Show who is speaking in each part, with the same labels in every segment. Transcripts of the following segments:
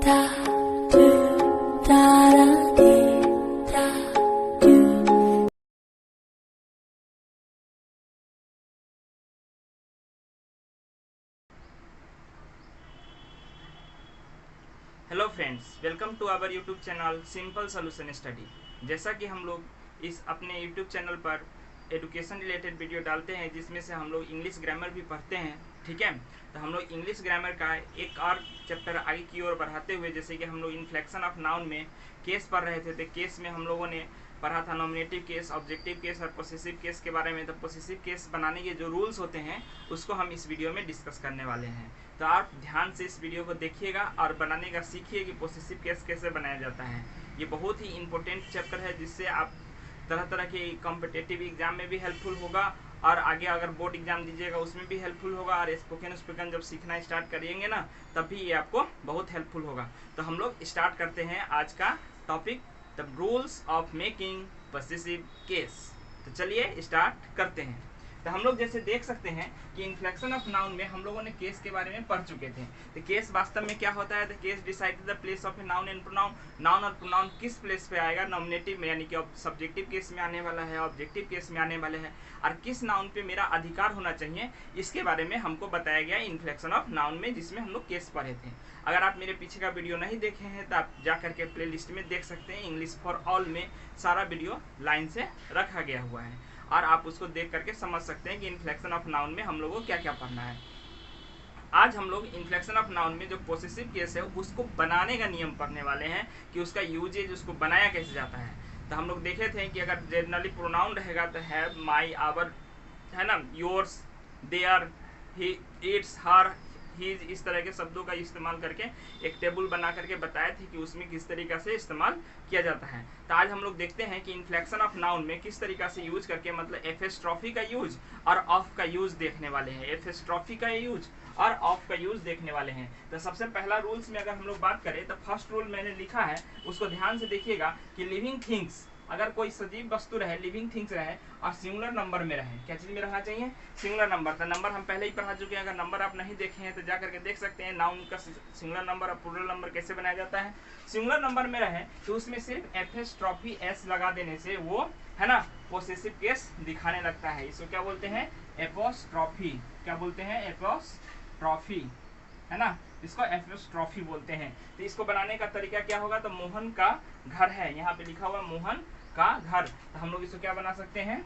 Speaker 1: da do da da dee da do.
Speaker 2: Hello friends, welcome to our YouTube channel simple solution study. जैसा कि हम लोग इस अपने यूट्यूब चैनल पर एजुकेशन रिलेटेड वीडियो डालते हैं जिसमें से हम लोग इंग्लिश ग्रामर भी पढ़ते हैं, ठीक है। तो हम लोग इंग्लिश ग्रामर का एक और चैप्टर आगे की ओर बढ़ाते हुए, जैसे कि हम लोग इन्फ्लेक्शन ऑफ नाउन में केस पढ़ रहे थे, तो केस में हम लोगों ने पढ़ा था नॉमिनेटिव केस, ऑब्जेक्टिव केस और पोसेसिव केस के बारे में। तो पोसेसिव केस बनाने के जो रूल्स होते हैं उसको हम इस वीडियो में डिस्कस करने वाले हैं। तो आप ध्यान से इस वीडियो को देखिएगा और बनाने का सीखिए कि पोसेसिव केस कैसे बनाया जाता है। ये बहुत ही इंपॉर्टेंट चैप्टर है जिससे आप तरह तरह के कॉम्पिटेटिव एग्जाम में भी हेल्पफुल होगा और आगे अगर बोर्ड एग्जाम दीजिएगा उसमें भी हेल्पफुल होगा। और स्पोकन जब सीखना स्टार्ट करिएंगे ना तब भी ये आपको बहुत हेल्पफुल होगा। तो हम लोग स्टार्ट करते हैं आज का topic, the rules of making possessive case. तो चलिए स्टार्ट करते हैं। तो हम लोग जैसे देख सकते हैं कि इन्फ्लेक्शन ऑफ नाउन में हम लोगों ने केस के बारे में पढ़ चुके थे। तो केस वास्तव में क्या होता है? The case decide the place of a noun and pronoun. Noun और प्रोनाउन किस प्लेस पे आएगा? नॉमिनेटिव में, यानी कि सब्जेक्टिव केस में आने वाला है, ऑब्जेक्टिव केस में आने वाले हैं, और किस नाउन पे मेरा अधिकार होना चाहिए, इसके बारे में हमको बताया गया इन्फ्लेक्शन ऑफ नाउन में, जिसमें हम लोग केस पढ़े थे। अगर आप मेरे पीछे का वीडियो नहीं देखे हैं तो आप जा करके प्ले लिस्ट में देख सकते हैं। इंग्लिश फॉर ऑल में सारा वीडियो लाइन से रखा गया हुआ है और आप उसको देख करके समझ सकते हैं कि इन्फ्लेक्शन ऑफ नाउन में हम लोगों को क्या क्या पढ़ना है। आज हम लोग इन्फ्लेक्शन ऑफ नाउन में जो पोसेसिव केस है उसको बनाने का नियम पढ़ने वाले हैं कि उसका यूजेज, उसको बनाया कैसे जाता है। तो हम लोग देखे थे कि अगर जनरली प्रोनाउन रहेगा तो हैव, माई, आवर, है ना, yours, there, he, it's, her, his, इस तरह के शब्दों का इस्तेमाल करके एक टेबल बना करके बताए थे कि उसमें किस तरीका से इस्तेमाल किया जाता है। तो आज हम लोग देखते हैं कि इन्फ्लेक्शन ऑफ नाउन में किस तरीका से यूज करके, मतलब एफेस्ट्रॉफी का यूज और ऑफ का यूज देखने वाले हैं। एफेस्ट्रॉफी का यूज और ऑफ का यूज देखने वाले हैं। तो सबसे पहला रूल्स में अगर हम लोग बात करें तो फर्स्ट रूल मैंने लिखा है, उसको ध्यान से देखिएगा कि लिविंग थिंग्स, अगर कोई सजीव वस्तु रहे, लिविंग थिंग्स रहे और सिंगुलर नंबर में रहे, क्या चीज में रहना चाहिए? Singular number. तो नंबर हम पहले ही पढ़ा चुके हैं, अगर नंबर आप नहीं देखे हैं तो जा करके देख सकते हैं नाउन का सिंगुलर नंबर और प्लूरल नंबर कैसे बनाया जाता है। सिंगुलर नंबर में रहे तो उसमें सिर्फ एफेस्ट्रॉफी एस लगा देने से वो, है ना, पोसेसिव केस दिखाने लगता है। इसको क्या बोलते हैं? एपोस्ट्रॉफी। क्या बोलते हैं? एपोस्ट्रॉफी, है ना, इसको एपोस्ट्रॉफी बोलते हैं। तो इसको बनाने का तरीका क्या होगा? तो मोहन का घर है, यहाँ पे लिखा हुआ मोहन का घर, तो हम लोग इसको क्या बना सकते हैं?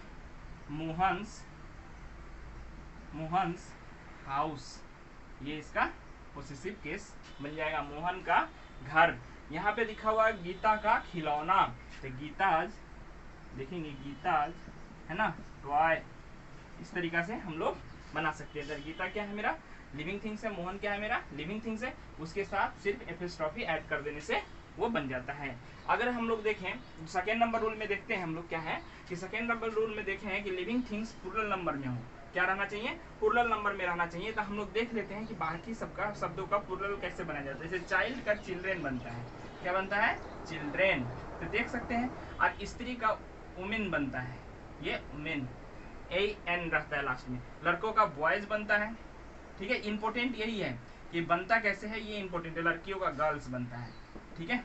Speaker 2: मोहन्स हाउस। ये इसका पोसेसिव केस बन जाएगा, मोहन का घर। यहाँ पे लिखा हुआ है गीता का खिलौना, तो गीताज, देखेंगे गीताज, है ना, टॉय। इस तरीका से हम लोग बना सकते हैं। गीता क्या है? मेरा लिविंग थिंग्स है। मोहन क्या है? मेरा लिविंग थिंग्स है। उसके साथ सिर्फ एपोस्ट्रॉफी ऐड कर देने से वो बन जाता है। अगर हम लोग देखें सेकेंड नंबर रूल में, देखते हैं हम लोग क्या है कि सेकेंड नंबर रूल में देखें हैं कि लिविंग थिंग्स प्लूरल नंबर में हो। क्या रहना चाहिए? प्लूरल नंबर में रहना चाहिए। तो हम लोग देख लेते हैं कि बाकी सबका शब्दों का प्लूरल कैसे बनाया जाता है। जैसे चाइल्ड का चिल्ड्रेन बनता है। क्या बनता है? चिल्ड्रेन। तो देख सकते हैं। और स्त्री का वुमेन बनता है, ये वुमेन, एन रहता है लास्ट में। लड़कों का बॉयज बनता है, ठीक है। इंपॉर्टेंट यही है कि बनता कैसे है, ये इंपॉर्टेंट है। लड़कियों का गर्ल्स बनता है, ठीक है।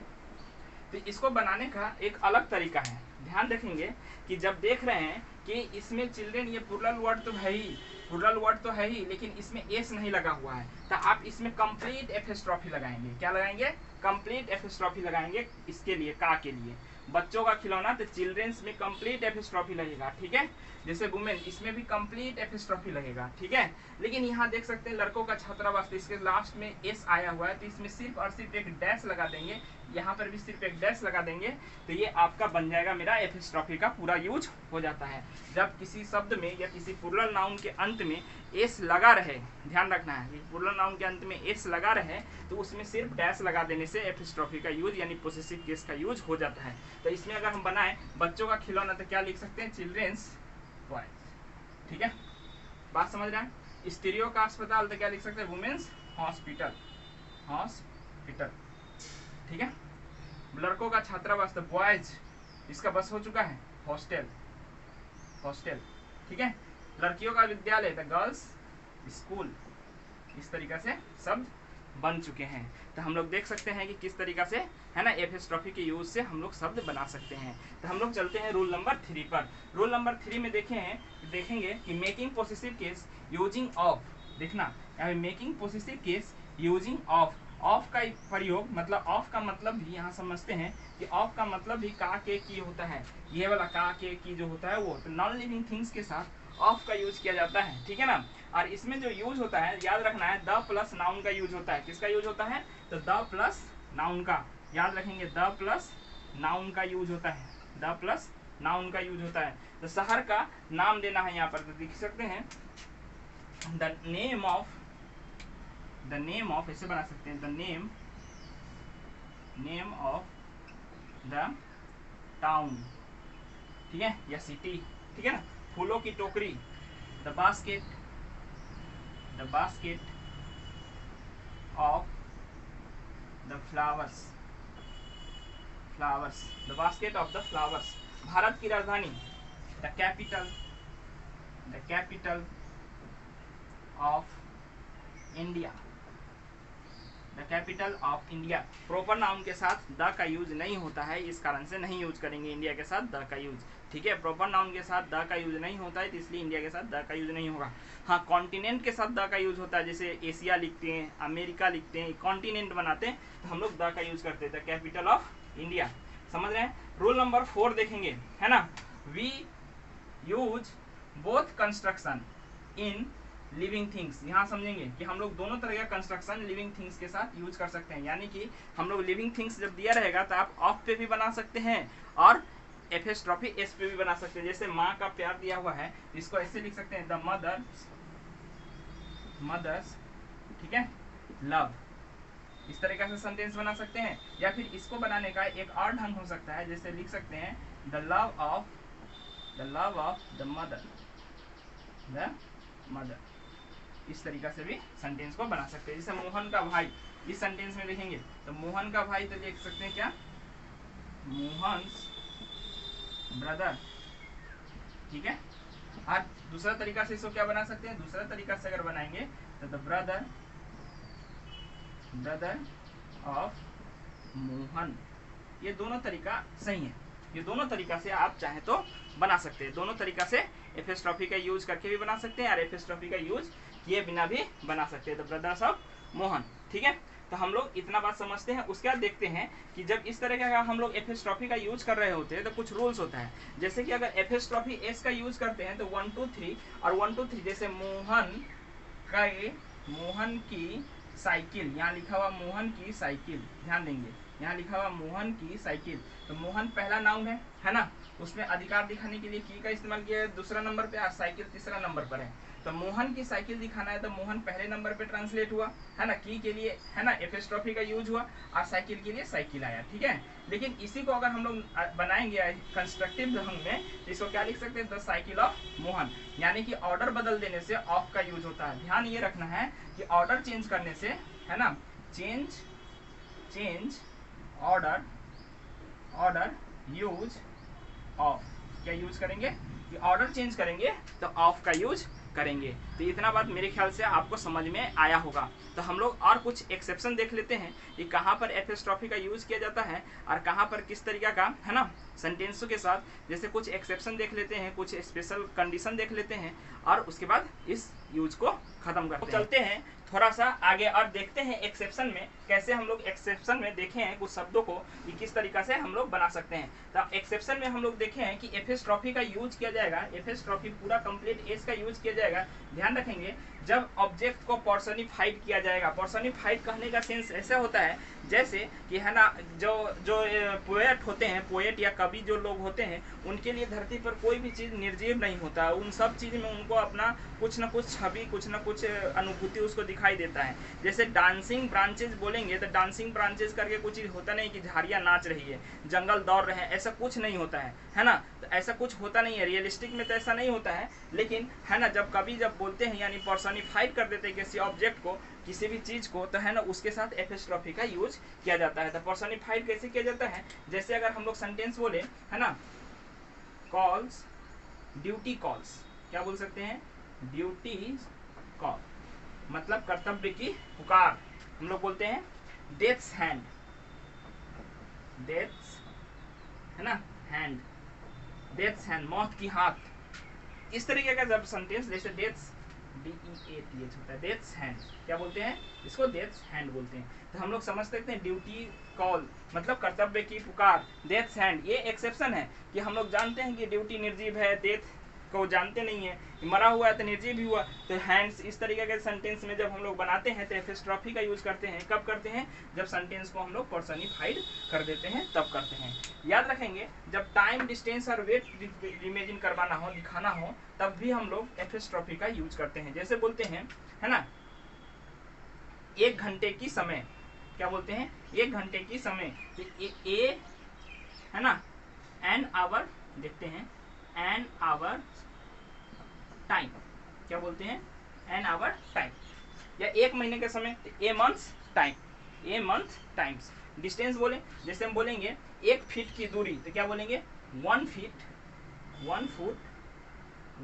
Speaker 2: तो इसको बनाने का एक अलग तरीका है। ध्यान रखेंगे कि जब देख रहे हैं कि इसमें चिल्ड्रेन, ये प्लूरल वर्ड तो है ही, प्लूरल वर्ड तो है ही, लेकिन इसमें एस नहीं लगा हुआ है, तो आप इसमें कंप्लीट एपोस्ट्रॉफी लगाएंगे। क्या लगाएंगे? कंप्लीट एपोस्ट्रॉफी लगाएंगे। इसके लिए, का के लिए, बच्चों का खिलौना, तो चिल्ड्रेंस में कंप्लीट एपोस्ट्रॉफी लगेगा, ठीक है। जैसे वुमेन, इसमें भी कंप्लीट एपोस्ट्रॉफी लगेगा, ठीक है। लेकिन यहाँ देख सकते हैं लड़कों का छात्रावास, इसके लास्ट में एस आया हुआ है, तो इसमें सिर्फ और सिर्फ एक डैश लगा देंगे। यहाँ पर भी सिर्फ एक डैश लगा देंगे, तो ये आपका बन जाएगा, मेरा एपोस्ट्रॉफी का पूरा यूज हो जाता है। जब किसी शब्द में या किसी प्लूरल नाउन के अंत में एस लगा रहे, ध्यान रखना है, प्लूरल नाउन के अंत में एस लगा रहे तो उसमें सिर्फ डैश लगा देने से एपोस्ट्रॉफी का यूज, यानी पोसेसिव केस का यूज हो जाता है। तो इसमें अगर हम बनाए बच्चों का खिलौना, तो क्या लिख सकते हैं? चिल्ड्रेंस टॉयज, ठीक है। बात समझ रहे हैं? स्त्रियों का अस्पताल, तो क्या लिख सकते हैं? वुमेन्स हॉस्पिटल, हॉस्पिटल, ठीक है। लड़कों का छात्रावास, तो बॉयज, इसका बस हो चुका है, हॉस्टल, हॉस्टल, ठीक है। लड़कियों का विद्यालय, तो गर्ल्स स्कूल। इस तरीका से सब बन चुके हैं। तो हम लोग देख सकते हैं कि किस तरीका से है ना एपिस्ट्रॉफी के यूज से हम लोग शब्द बना सकते हैं। तो हम लोग चलते हैं रूल नंबर 3 पर। रूल नंबर 3 में देखेंगे कि making possessive case using of, देखना यहाँ making possessive case using of, of का प्रयोग, मतलब ऑफ का मतलब भी यहाँ समझते हैं कि ऑफ का मतलब भी का के की होता है, ये वाला का के की जो होता है वो, तो नॉन लिविंग थिंग्स के साथ ऑफ का यूज किया जाता है, ठीक है ना। और इसमें जो यूज होता है याद रखना है, द प्लस नाउन का यूज होता है। किसका यूज होता है? तो द प्लस नाउन का, याद रखेंगे द प्लस नाउन का यूज होता है, द प्लस नाउन का यूज होता है। तो शहर का नाम देना है यहाँ पर, तो देख सकते हैं द नेम ऑफ, ऐसे बना सकते हैं the name of the town, ठीक है, या सिटी, ठीक है ना। फूलों की टोकरी, the basket of the flowers, the basket of the flowers. Bharat की राजधानी, the capital of India, the capital of India. Proper noun के साथ द का यूज नहीं होता है, इस कारण से नहीं यूज करेंगे इंडिया के साथ द का यूज, ठीक है। प्रॉपर नाउन के साथ द का यूज नहीं होता है, तो इसलिए इंडिया के साथ द का यूज नहीं होगा। हाँ, कॉन्टिनेंट के साथ द का यूज होता है, जैसे एशिया लिखते हैं, अमेरिका लिखते हैं, कॉन्टिनेंट बनाते हैं, तो हम लोग द का यूज करते हैं, द कैपिटल ऑफ इंडिया। समझ रहे हैं। रूल नंबर 4 देखेंगे, है ना। We use both construction in living things. यहाँ समझेंगे कि हम लोग दोनों तरह का कंस्ट्रक्शन लिविंग थिंग्स के साथ यूज कर सकते हैं, यानी कि हम लोग लिविंग थिंग्स जब दिया रहेगा तो आप ऑफ पे भी बना सकते हैं और एपिस्ट्रॉफी एस पे भी बना सकते हैं। जैसे माँ का प्यार दिया हुआ है, इसको ऐसे लिख सकते हैं द मदर्स, ठीक है, लव। इस तरीके से सेंटेंस बना सकते हैं। या फिर इसको बनाने का एक और ढंग हो सकता है, जैसे लिख सकते हैं the love of the mother. इस तरीका से भी सेंटेंस को बना सकते हैं। जैसे मोहन का भाई, इस सेंटेंस में देखेंगे तो मोहन का भाई तो देख सकते हैं क्या, मोहन्स ब्रदर, ठीक है। और दूसरा तरीका से इसको क्या बना सकते हैं, दूसरा तरीका से अगर बनाएंगे तो द ब्रदर ऑफ मोहन। ये दोनों तरीका सही है, ये दोनों तरीका से आप चाहे तो बना सकते हैं। दोनों तरीका से एपिस्ट्रॉफी का यूज करके भी बना सकते हैं और एपिस्ट्रॉफी का यूज किए बिना भी बना सकते हैं, द ब्रदर्स ऑफ मोहन, ठीक है। तो हम लोग इतना बात समझते हैं। उसके बाद देखते हैं कि जब इस तरह का हम लोग एपिस्ट्रॉफी का यूज कर रहे होते हैं तो कुछ रूल्स होता है। जैसे कि अगर एपिस्ट्रॉफी एस का यूज करते हैं तो 1 2 3 और 1 2 3, जैसे मोहन की साइकिल, यहाँ लिखा हुआ मोहन की साइकिल, ध्यान देंगे यहाँ लिखा हुआ मोहन की साइकिल। तो मोहन पहला नाउन है ना, उसमें अधिकार दिखाने के लिए की का इस्तेमाल किया है दूसरा नंबर पे और साइकिल तीसरा नंबर पर है। तो मोहन की साइकिल दिखाना है तो मोहन पहले नंबर पे ट्रांसलेट हुआ, है ना, की के लिए, है ना, एपिस्ट्रॉफी का यूज हुआ और साइकिल के लिए साइकिल आया, ठीक है। लेकिन इसी को अगर हम लोग बनाएंगे कंस्ट्रक्टिव ढंग में तो इसको क्या लिख सकते हैं, द साइकिल ऑफ मोहन, यानी कि ऑर्डर बदल देने से ऑफ का यूज होता है। ध्यान ये रखना है कि ऑर्डर चेंज करने से, है ना, चेंज ऑर्डर यूज ऑफ, क्या यूज करेंगे कि ऑर्डर चेंज करेंगे तो ऑफ का यूज करेंगे। तो इतना बात मेरे ख्याल से आपको समझ में आया होगा। तो हम लोग और कुछ एक्सेप्शन देख लेते हैं कि कहाँ पर एपिस्ट्रॉफी का यूज किया जाता है और कहाँ पर किस तरीका का, है ना, सेंटेंसों के साथ। जैसे कुछ एक्सेप्शन देख लेते हैं, कुछ स्पेशल कंडीशन देख लेते हैं और उसके बाद इस यूज को खत्म करते हैं। चलते हैं थोड़ा सा आगे और देखते हैं एक्सेप्शन में कैसे हम लोग एक्सेप्शन में देखे हैं कुछ शब्दों को कि किस तरीका से हम लोग बना सकते हैं। तो एक्सेप्शन में हम लोग देखे हैं कि एपिस्ट्रॉफी का यूज किया जाएगा, एपिस्ट्रॉफी पूरा कंप्लीट एस का यूज किया जाएगा। ध्यान रखेंगे जब ऑब्जेक्ट को पर्सनिफाइड किया जाएगा। पर्सनिफाइड कहने का सेंस ऐसा होता है जैसे कि, है ना, जो पोएट होते हैं, पोएट या कवि जो लोग होते हैं, उनके लिए धरती पर कोई भी चीज़ निर्जीव नहीं होता। उन सब चीज़ में उनको अपना कुछ ना कुछ छवि, कुछ ना कुछ अनुभूति उसको दिखाई देता है। जैसे डांसिंग ब्रांचेज बोलेंगे तो डांसिंग ब्रांचेज करके कुछ चीज़ होता नहीं कि झाड़ियाँ नाच रही है, जंगल दौड़ रहे हैं, ऐसा कुछ नहीं होता है ना। तो ऐसा कुछ होता नहीं है, रियलिस्टिक में तो ऐसा नहीं होता है। लेकिन, है ना, जब कवि जब बोलते हैं यानी पर्सनिफाइड कर देते हैं किसी ऑब्जेक्ट को, किसी भी चीज को, तो, है ना, उसके साथ एपिस्ट्रॉफी का यूज किया जाता है। तो पर्सनिफाइड कैसे किया जाता है, जैसे अगर हम लोग सेंटेंस बोले, है ना, कॉल्स, ड्यूटी कॉल्स, क्या बोल सकते हैं, ड्यूटी कॉल, मतलब कर्तव्य की पुकार, हम लोग बोलते हैं डेथ्स हैंड, डेथ्स है ना, हैंड, डेथ्स हैंड, मौत की हाथ। इस तरीके का जब सेंटेंस जैसे डेथ्स DEATH होता है, डेथ्स हैंड, क्या बोलते हैं इसको, डेथ्स हैंड बोलते हैं। तो हम लोग समझ सकते हैं ड्यूटी कॉल मतलब कर्तव्य की पुकार, डेथ्स हैंड। ये एक्सेप्शन है कि हम लोग जानते हैं कि ड्यूटी निर्जीव है, डेथ को जानते नहीं है, मरा हुआ है तो निर्जीव भी हुआ। तो हैंड्स इस तरीके के सेंटेंस में जब हम लोग बनाते हैं तो एपिस्ट्रॉफी का यूज करते हैं। कब करते हैं, जब सेंटेंस को हम लोग पर्सनिफाइड कर देते हैं तब करते हैं। याद रखेंगे जब टाइम, डिस्टेंस और वेट इमेजिन करवाना हो, दिखाना हो, तब भी हम लोग एपिस्ट्रॉफी का यूज करते हैं। जैसे बोलते हैं है ना, 1 घंटे की समय, क्या बोलते हैं 1 घंटे की समय, तो ए है ना, एन आवर, देखते हैं एन आवर टाइम, क्या बोलते हैं एन आवर टाइम। या 1 महीने का समय, a months time, a month times. Distance बोले, जैसे हम बोलेंगे 1 फीट की दूरी, तो क्या बोलेंगे 1 फीट, 1 फुट,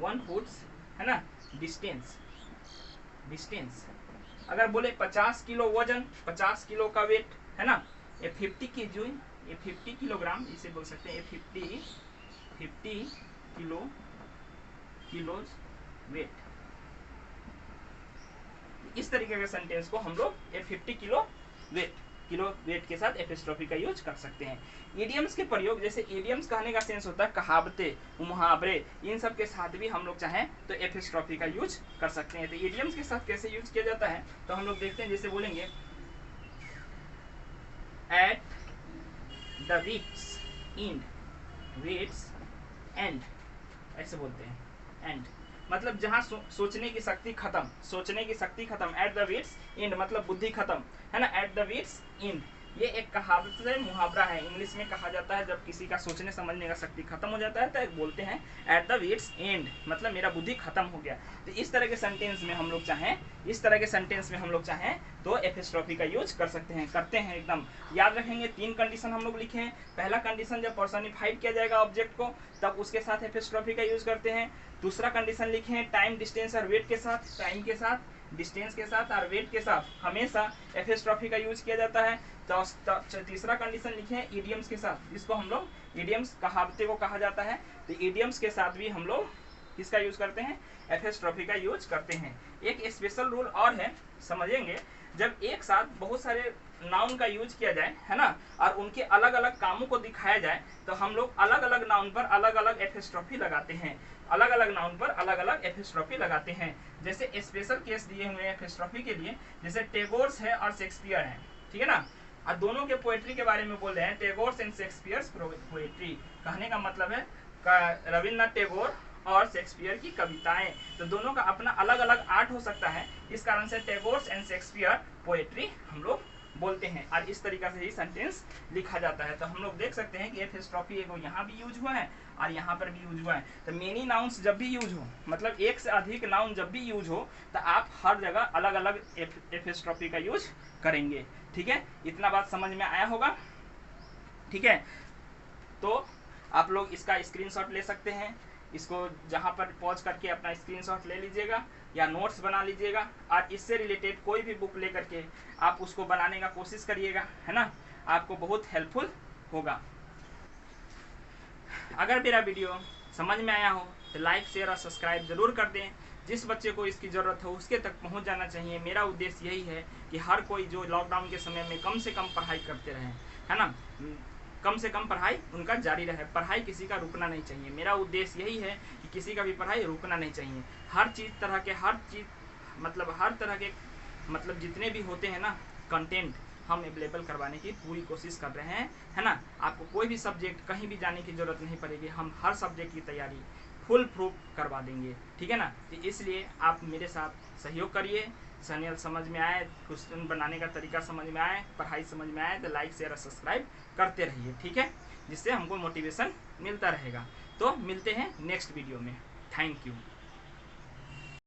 Speaker 2: 1 फुट्स है ना, डिस्टेंस, डिस्टेंस। अगर बोले 50 किलो वजन, 50 किलो का वेट है ना, ये 50 केजी, ये 50 किलोग्राम, इसे बोल सकते हैं ये 50 किलोज वेट। इस तरीके के सेंटेंस को हम लोग ये 50 किलो वेट के साथ एपिस्ट्रॉफी का यूज कर सकते हैं। इडियम्स के प्रयोग, जैसे इडियम्स कहने का सेंस होता है कहावतें, मुहावरे, इन सब के साथ भी हम लोग चाहें तो एपिस्ट्रॉफी का यूज कर सकते हैं। तो इडियम्स के साथ कैसे यूज किया जाता है तो हम लोग देखते हैं, जैसे बोलेंगे at the wit's end, wit's end, ऐसे बोलते हैं एंड मतलब जहाँ सोचने की शक्ति खत्म, सोचने की शक्ति खत्म, एट द विट्स एंड मतलब बुद्धि खत्म है ना, एट द विट्स एंड। ये एक कहावत है, मुहावरा है, इंग्लिश में कहा जाता है जब किसी का सोचने समझने का शक्ति खत्म हो जाता है तो बोलते हैं एट द विट्स एंड, मतलब मेरा बुद्धि खत्म हो गया। तो इस तरह के सेंटेंस में हम लोग चाहें, इस तरह के सेंटेंस में हम लोग चाहें तो एपिस्ट्रॉफी का यूज कर सकते हैं, करते हैं एकदम। याद रखेंगे 3 कंडीशन हम लोग लिखे हैं। पहला कंडीशन जब पर्सनिफाइड किया जाएगा ऑब्जेक्ट को तब उसके साथ एपिस्ट्रॉफी का यूज करते हैं। दूसरा कंडीशन लिखे हैं टाइम, डिस्टेंस और वेट के साथ, टाइम के साथ, डिस्टेंस के साथ और वेट के साथ हमेशा एपिस्ट्रॉफी का यूज किया जाता है। तो तीसरा कंडीशन लिखे हैं इडियम्स के साथ, जिसको हम लोग इडियम्स, कहावतें को कहा जाता है। तो इडियम्स के साथ भी हम लोग किसका यूज करते हैं, एपिस्ट्रॉफी का यूज करते हैं। एक स्पेशल रूल और है, समझेंगे, जब एक साथ बहुत सारे नाउन का यूज किया जाए है ना, और उनके अलग अलग कामों को दिखाया जाए तो हम लोग अलग अलग नाउन पर अलग अलग एपिस्ट्रॉफी लगाते हैं, अलग अलग नाउन पर अलग अलग एपिस्ट्रॉफी लगाते हैं। जैसे स्पेशल केस दिए हुए हैं एपिस्ट्रॉफी के लिए, जैसे टैगोर्स है और शेक्सपियर है, ठीक है ना, और दोनों के पोएट्री के बारे में बोल रहे हैं, टैगोर्स एंड शेक्सपियर्स पोएट्री। कहने का मतलब है रविन्द्रनाथ टैगोर और शेक्सपियर की कविताएं, तो दोनों का अपना अलग अलग आर्ट हो सकता है, इस कारण से टैगोर्स एंड शेक्सपियर पोएट्री हम लोग बोलते हैं और इस तरीका से ही सेंटेंस लिखा जाता है। तो हम लोग देख सकते हैं कि एपिस्ट्रॉफी एक यहाँ भी यूज हुआ है और यहाँ पर भी यूज हुआ है। तो मेनी नाउन्स जब भी यूज हो, मतलब एक से अधिक नाउन जब भी यूज हो, तो आप हर जगह अलग अलग एपिस्ट्रॉफी का यूज करेंगे। ठीक है, इतना बात समझ में आया होगा। ठीक है, तो आप लोग इसका स्क्रीनशॉट ले सकते हैं, इसको जहाँ पर पॉज करके अपना स्क्रीनशॉट ले लीजिएगा या नोट्स बना लीजिएगा और इससे रिलेटेड कोई भी बुक लेकर के आप उसको बनाने का कोशिश करिएगा, है ना, आपको बहुत हेल्पफुल होगा। अगर मेरा वीडियो समझ में आया हो तो लाइक, शेयर और सब्सक्राइब जरूर कर दें। जिस बच्चे को इसकी ज़रूरत हो उसके तक पहुंच जाना चाहिए। मेरा उद्देश्य यही है कि हर कोई जो लॉकडाउन के समय में कम से कम पढ़ाई करते रहें, है ना, कम से कम पढ़ाई उनका जारी रहे। पढ़ाई किसी का रुकना नहीं चाहिए। मेरा उद्देश्य यही है कि किसी का भी पढ़ाई रुकना नहीं चाहिए। हर तरह के मतलब जितने भी होते हैं ना कंटेंट, हम अवेलेबल करवाने की पूरी कोशिश कर रहे हैं, है ना। आपको कोई भी सब्जेक्ट कहीं भी जाने की जरूरत नहीं पड़ेगी। हम हर सब्जेक्ट की तैयारी फुल प्रूफ करवा देंगे, ठीक है ना। तो इसलिए आप मेरे साथ सहयोग करिए। चैनल समझ में आए, क्वेश्चन बनाने का तरीका समझ में आए, पढ़ाई समझ में आए तो लाइक, शेयर और सब्सक्राइब करते रहिए, ठीक है, जिससे हमको मोटिवेशन मिलता रहेगा। तो मिलते हैं नेक्स्ट वीडियो में। Thank you.